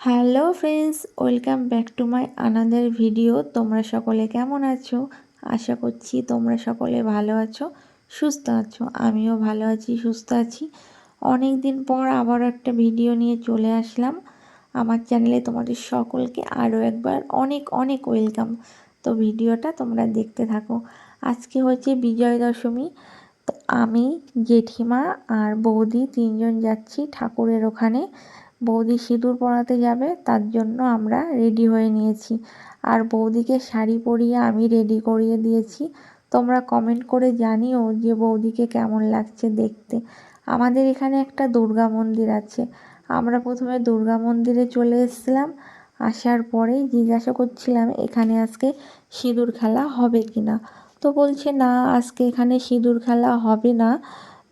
Hello friends, welcome back to my another video. তোমরা সকলে কেমন আছো? আশা করছি তোমরা সকলে ভালো আছো, সুস্থ আছো। আমিও ভালো আছি, সুস্থ আছি। অনেক দিন পর আবার একটা ভিডিও নিয়ে চলে আসলাম আমার চ্যানেলে। তোমাদের সকলকে আরও একবার অনেক অনেক ওয়েলকাম। তো ভিডিওটা তোমরা দেখতে থাকো। আজকে হচ্ছে বিজয় দশমী। তো আমি, জেঠিমা আর বৌদি তিনজন যাচ্ছি ঠাকুরের ওখানে। বৌদি সিঁদুর পরাতে যাবে, তার জন্য আমরা রেডি হয়ে নিয়েছি। আর বৌদিকে শাড়ি পরিয়ে আমি রেডি করিয়ে দিয়েছি। তোমরা কমেন্ট করে জানিও যে বৌদিকে কেমন লাগছে দেখতে। আমাদের এখানে একটা দুর্গা মন্দির আছে। আমরা প্রথমে দুর্গা মন্দিরে চলে এসেছিলাম। আসার পরেই জিজ্ঞাসা করছিলাম এখানে আজকে সিঁদুর খেলা হবে কি না। তো বলছে না, আজকে এখানে সিঁদুর খেলা হবে না।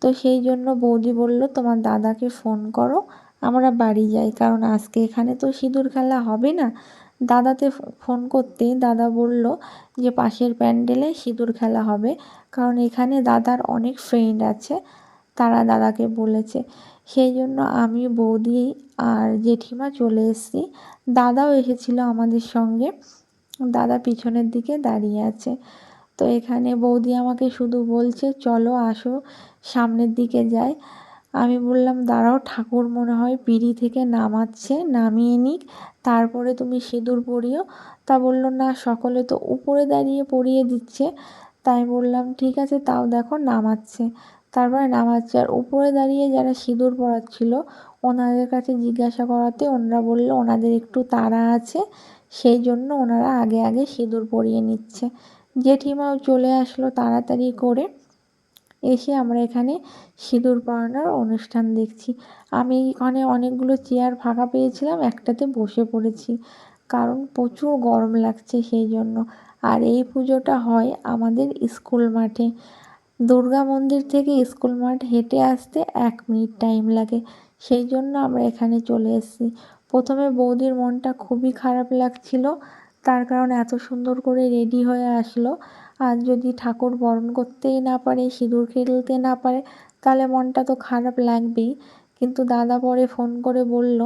তো সেই জন্য বৌদি বলল তোমার দাদাকে ফোন করো, আমরা বাড়ি যাই, কারণ আজকে এখানে তো সিঁদুর খেলা হবে না। দাদাতে ফোন করতেই দাদা বলল যে পাশের প্যান্ডেলে সিঁদুর খেলা হবে, কারণ এখানে দাদার অনেক ফ্রেন্ড আছে, তারা দাদাকে বলেছে। সেই জন্য আমি, বৌদি আর জেঠিমা চলে এসেছি। দাদাও এসেছিল আমাদের সঙ্গে। দাদা পিছনের দিকে দাঁড়িয়ে আছে। তো এখানে বৌদি আমাকে শুধু বলছে চলো আসো, সামনের দিকে যাই। আমি বললাম দাঁড়াও, ঠাকুর মনে হয় পিঁড়ি থেকে নামাচ্ছে, নামিয়ে নিক, তারপরে তুমি সিঁদুর পরিও। তা বললো না, সকলে তো উপরে দাঁড়িয়ে পরিয়ে দিচ্ছে। তাই বললাম ঠিক আছে, তাও দেখো নামাচ্ছে। তারপরে নামাচ্ছে, আর উপরে দাঁড়িয়ে যারা সিঁদুর পরাচ্ছিল ওনাদের কাছে জিজ্ঞাসা করাতে ওনারা বললো ওনাদের একটু তাড়া আছে, সেই জন্য ওনারা আগে আগে সিঁদুর পরিয়ে নিচ্ছে। জেঠিমাও চলে আসলো তাড়াতাড়ি করে। এসে আমরা এখানে সিঁদুর পরানোর অনুষ্ঠান দেখছি। আমি এখানে অনেকগুলো চেয়ার ফাঁকা পেয়েছিলাম, একটাতে বসে পড়েছি, কারণ প্রচুর গরম লাগছে সেই জন্য। আর এই পুজোটা হয় আমাদের স্কুল মাঠে। দুর্গা মন্দির থেকে স্কুল মাঠ হেঁটে আসতে 1 মিনিট টাইম লাগে, সেই জন্য আমরা এখানে চলে এসেছি। প্রথমে বৌদির মনটা খুবই খারাপ লাগছিল, তার কারণ এত সুন্দর করে রেডি হয়ে আসলো, আর যদি ঠাকুর বরণ করতেই না পারে, সিঁদুর খেলতে না পারে, তাহলে মনটা তো খারাপ লাগবেই। কিন্তু দাদা পরে ফোন করে বলল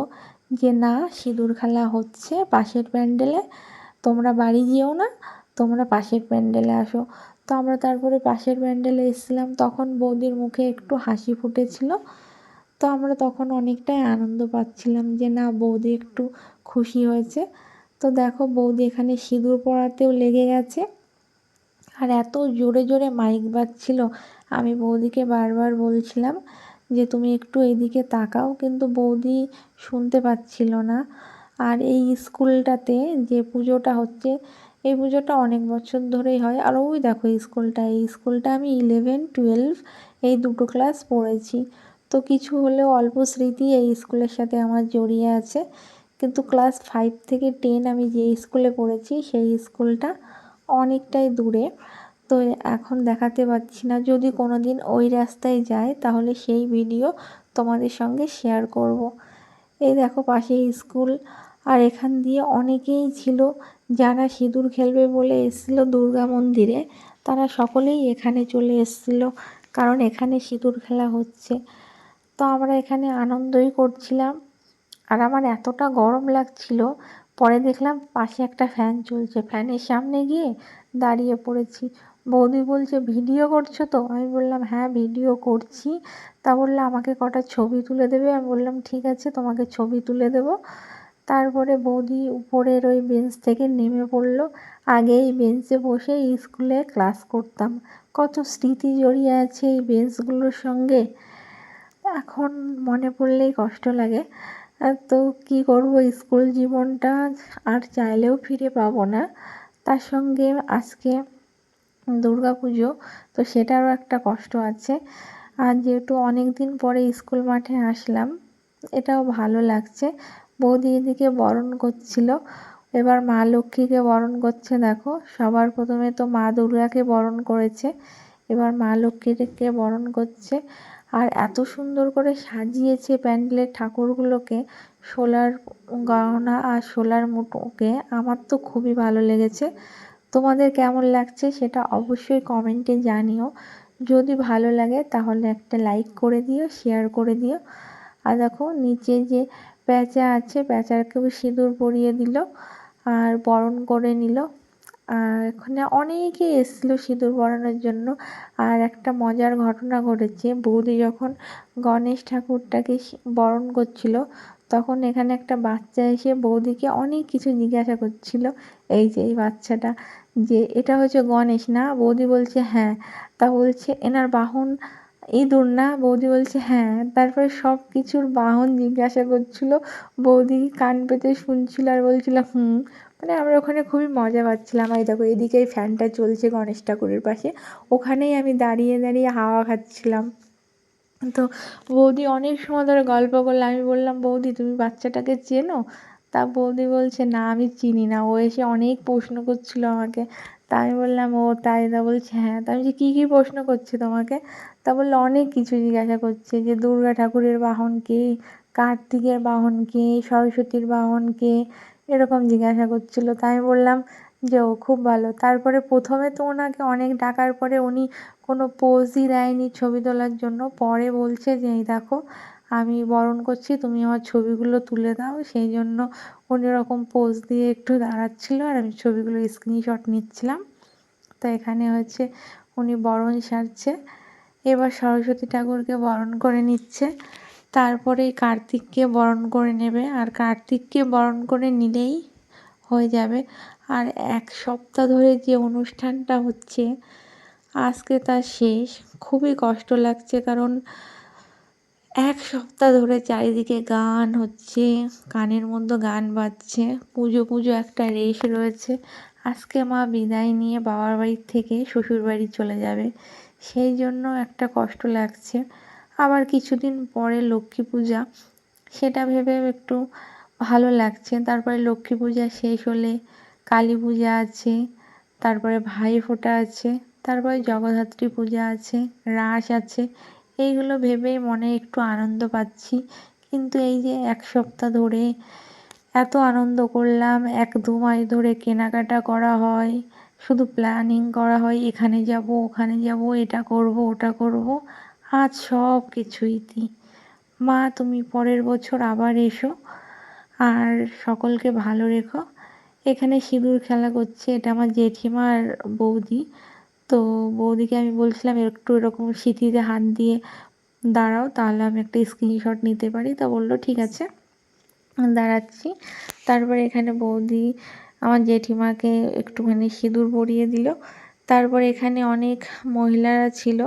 যে না, সিঁদুর খেলা হচ্ছে পাশের প্যান্ডেলে, তোমরা বাড়ি যেও না, তোমরা পাশের প্যান্ডেলে আসো। তো আমরা তারপরে পাশের প্যান্ডেলে এসেছিলাম। তখন বৌদির মুখে একটু হাসি ফুটেছিল। তো আমরা তখন অনেকটাই আনন্দ পাচ্ছিলাম যে না, বৌদি একটু খুশি হয়েছে। তো দেখো বৌদি এখানে সিঁদুর পরাতেও লেগে গেছে। আর এত জোরে জোরে মাইক বাজছিল, আমি বৌদিকে বারবার বলছিলাম যে তুমি একটু এদিকে তাকাও, কিন্তু বৌদি শুনতে পাচ্ছিল না। আর এই স্কুলটাতে যে পুজোটা হচ্ছে, এই পুজোটা অনেক বছর ধরেই হয়। আর ওই দেখো স্কুলটা, এই স্কুলটা আমি 11, 12 এই দুটো ক্লাস পড়েছি। তো কিছু হলেও অল্প স্মৃতি এই স্কুলের সাথে আমার জড়িয়ে আছে। কিন্তু ক্লাস 5 থেকে 10 আমি যে স্কুলে পড়েছি সেই স্কুলটা অনেকটাই দূরে। তো এখন দেখাতে পারছি না, যদি কোনো দিন ওই রাস্তায় যাই তাহলে সেই ভিডিও তোমাদের সঙ্গে শেয়ার করব। এই দেখো পাশেই স্কুল। আর এখান দিয়ে অনেকেই ছিল যারা সিঁদুর খেলবে বলে এসেছিলো দুর্গা মন্দিরে, তারা সকলেই এখানে চলে এসেছিলো, কারণ এখানে সিঁদুর খেলা হচ্ছে। তো আমরা এখানে আনন্দই করছিলাম। আর আমার এতটা গরম লাগছিল, পরে দেখলাম পাশে একটা ফ্যান চলছে, ফ্যানের সামনে গিয়ে দাঁড়িয়ে পড়েছি। বৌদি বলছে ভিডিও করছো তো? আমি বললাম হ্যাঁ ভিডিও করছি। তা বললো আমাকে কটা ছবি তুলে দেবে। আমি বললাম ঠিক আছে, তোমাকে ছবি তুলে দেবো। তারপরে বৌদি উপরের ওই বেঞ্চ থেকে নেমে পড়লো। আগে এই বেঞ্চে বসে স্কুলে ক্লাস করতাম, কত স্মৃতি জড়িয়ে আছে এই বেঞ্চগুলোর সঙ্গে, এখন মনে পড়লেই কষ্ট লাগে। তো কী করব, স্কুল জীবনটা আর চাইলেও ফিরে পাবো না। তার সঙ্গে আজকে দুর্গা পুজো, তো সেটারও একটা কষ্ট আছে। আর যেহেতু অনেক দিন পরে স্কুল মাঠে আসলাম, এটাও ভালো লাগছে। বৌদি এদিকে বরণ করছিল, এবার মা লক্ষ্মীকে বরণ করছে। দেখো সবার প্রথমে তো মা দুর্গাকে বরণ করেছে, এবার মা লক্ষ্মীকে বরণ করছে। আর এত সুন্দর করে সাজিয়েছে প্যান্ডেলের ঠাকুরগুলোকে, শোলার গহনা আর শোলার মুঠোকে, আমার তো খুবই ভালো লেগেছে। তোমাদের কেমন লাগছে সেটা অবশ্যই কমেন্টে জানিও। যদি ভালো লাগে তাহলে একটা লাইক করে দিও, শেয়ার করে দিও। আর দেখো নিচে যে প্যাঁচা আছে, প্যাঁচাকেও সিঁদুর পরিয়ে দিল আর বরণ করে নিল। আর এখানে অনেকে এসেছিলো সিঁদুর পরানোর জন্য। আর একটা মজার ঘটনা ঘটেছে, বৌদি যখন গণেশ ঠাকুরটাকে বরণ করছিল, তখন এখানে একটা বাচ্চা এসে বৌদিকে অনেক কিছু জিজ্ঞাসা করছিল। এই যে এই বাচ্চাটা, যে এটা হচ্ছে গণেশ না? বৌদি বলছে হ্যাঁ। তা বলছে এনার বাহন ইঁদুর না? বৌদি বলছে হ্যাঁ। তারপরে সব কিছুর বাহন জিজ্ঞাসা করছিল, বৌদি কান পেতে শুনছিল আর বলছিল হুম। মানে আমরা ওখানে খুবই মজা পাচ্ছিলাম। এই দেখো এদিকে এই ফ্যানটা চলছে গণেশ ঠাকুরের পাশে, ওখানেই আমি দাঁড়িয়ে দাঁড়িয়ে হাওয়া খাচ্ছিলাম। তো বৌদি অনেক সময় ধরে গল্প করলো। আমি বললাম বৌদি তুমি বাচ্চাটাকে চেনো? তা বৌদি বলছে না আমি চিনি না, ও এসে অনেক প্রশ্ন করছিল আমাকে। তা আমি বললাম ও তাই? তা বলছে হ্যাঁ। তা আমি বলছি কী কী প্রশ্ন করছে তোমাকে? তা বললো অনেক কিছু জিজ্ঞাসা করছে, যে দুর্গা ঠাকুরের বাহন কে, কার্তিকের বাহন কে, সরস্বতীর বাহন কে, এরকম জিজ্ঞাসা করছিল। তাই আমি বললাম যে ও খুব ভালো। তারপরে প্রথমে তো ওনাকে অনেক ডাকার পরে উনি কোনো পোজই দেয়নি ছবি তোলার জন্য। পরে বলছে যে এই দেখো আমি বরণ করছি, তুমি আমার ছবিগুলো তুলে দাও। সেই জন্য উনি ওরকম পোজ দিয়ে একটু দাঁড়াচ্ছিলো আর আমি ছবিগুলো স্ক্রিনশট নিচ্ছিলাম। তো এখানে হচ্ছে উনি বরণ সারছে, এবার সরস্বতী ঠাকুরকে বরণ করে নিচ্ছে, তারপরে কার্তিককে বরণ করে নেবে। আর কার্তিককে বরণ করে নিলেই হয়ে যাবে। আর 1 সপ্তাহ ধরে যে অনুষ্ঠানটা হচ্ছে, আজকে তার শেষ। খুবই কষ্ট লাগছে, কারণ 1 সপ্তাহ ধরে চারিদিকে গান হচ্ছে, কানের মধ্যে গান বাজছে, পুজো পুজো একটা রেশ রয়েছে। আজকে মা বিদায় নিয়ে বাবার বাড়ির থেকে শ্বশুর বাড়ি চলে যাবে, সেই জন্য একটা কষ্ট লাগছে। আবার কিছুদিন পরে লক্ষ্মী পূজা, সেটা ভেবে একটু ভালো লাগছে। তারপরে লক্ষ্মী পূজা শেষ হলে কালী পূজা আছে, তারপরে ভাইফোঁটা আছে, তারপরে জগদ্ধাত্রী পূজা আছে, রাস আছে। এইগুলো ভেবেই মনে একটু আনন্দ পাচ্ছি। কিন্তু এই যে 1 সপ্তাহ ধরে এত আনন্দ করলাম, 1-2 মাস ধরে কেনাকাটা করা হয়, শুধু প্ল্যানিং করা হয়, এখানে যাব ওখানে যাব, এটা করব ওটা করব। আজ সব কিছু ইতি। মা তুমি পরের বছর আবার এসো আর সকলকে ভালো রেখো। এখানে সিঁদুর খেলা করছে, এটা আমার জেঠিমার বৌদি। তো বৌদিকে আমি বলছিলাম একটু এরকম সিঁথিতে হাত দিয়ে দাঁড়াও, তাহলে আমি একটা স্ক্রিনশট নিতে পারি। তা বললো ঠিক আছে, দাঁড়াচ্ছি। তারপরে এখানে বৌদি আমার জেঠিমাকে একটুখানি সিঁদুর পরিয়ে দিল। তারপরে এখানে অনেক মহিলারা ছিল,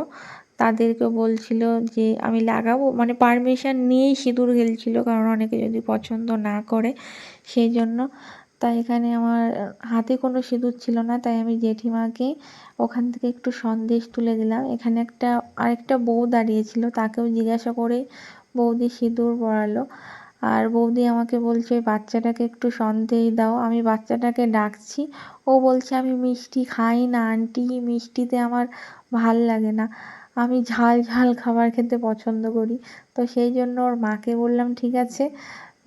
তাদেরকে বলছিল যে আমি লাগাবো, মানে পারমিশন নিয়েই সিঁদুর খেলছিল, কারণ অনেকে যদি পছন্দ না করে সেই জন্য। তাই এখানে আমার হাতে কোনো সিঁদুর ছিল না, তাই আমি জেঠিমাকে ওখান থেকে একটু সন্দেশ তুলে দিলাম। এখানে আরেকটা বউ দাঁড়িয়েছিল, তাকেও জিজ্ঞাসা করে বৌদি সিঁদুর পরালো। আর বৌদি আমাকে বলছে ওই বাচ্চাটাকে একটু সন্দেশ দাও। আমি বাচ্চাটাকে ডাকছি, ও বলছে আমি মিষ্টি খাই না আন্টি, মিষ্টিতে আমার ভাল লাগে না, আমি ঝাল ঝাল খাবার খেতে পছন্দ করি। তো সেই জন্য ওর মাকে বললাম ঠিক আছে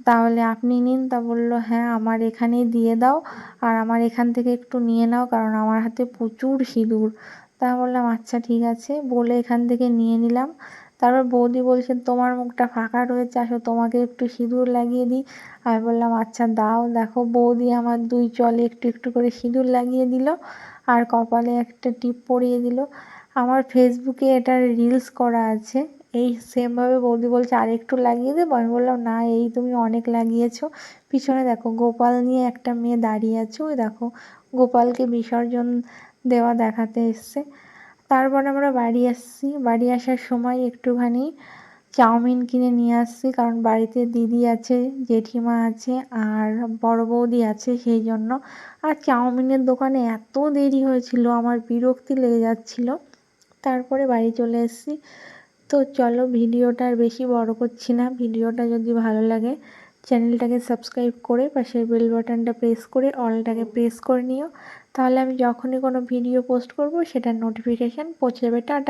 তাহলে আপনি নিন। তা বললো হ্যাঁ আমার এখানেই দিয়ে দাও, আর আমার এখান থেকে একটু নিয়ে নাও, কারণ আমার হাতে প্রচুর সিঁদুর। তা বললাম আচ্ছা ঠিক আছে, বলে এখান থেকে নিয়ে নিলাম। তারপর বৌদি বলছে তোমার মুখটা ফাঁকা রয়েছে, আসো তোমাকে একটু সিঁদুর লাগিয়ে দিই। আমি বললাম আচ্ছা দাও। দেখো বৌদি আমার 2 চলে একটু একটু করে সিঁদুর লাগিয়ে দিল, আর কপালে একটা টিপ পরিয়ে দিল। আমার ফেসবুকে এটার রিলস করা আছে। এই সেমভাবে বৌদি বলছে আরেকটু লাগিয়ে দেবো? আমি বললাম না এই তুমি অনেক লাগিয়েছো। পিছনে দেখো গোপাল নিয়ে একটা মেয়ে দাঁড়িয়ে আছে, ওই দেখো গোপালকে বিসর্জন দেওয়া দেখাতে এসছে। তারপর আমরা বাড়ি আসছি, বাড়ি আসার সময় একটুখানি চাউমিন কিনে নিয়ে আসছি, কারণ বাড়িতে দিদি আছে, জেঠিমা আছে আর বড় বৌদি আছে সেই জন্য। আর চাউমিনের দোকানে এত দেরি হয়েছিল আমার বিরক্তি লেগে যাচ্ছিল। তারপরে বাড়ি চলে এসেছি। তো চলো ভিডিওটা আর বেশি বড় করছি না। ভিডিওটা যদি ভালো লাগে চ্যানেলটাকে সাবস্ক্রাইব করে পাশের বেল বাটনটা প্রেস করে অলটাকে প্রেস করে নিও, তাহলে আমি যখনই কোনো ভিডিও পোস্ট করব সেটার নোটিফিকেশান পৌঁছে যাবে। টাটা।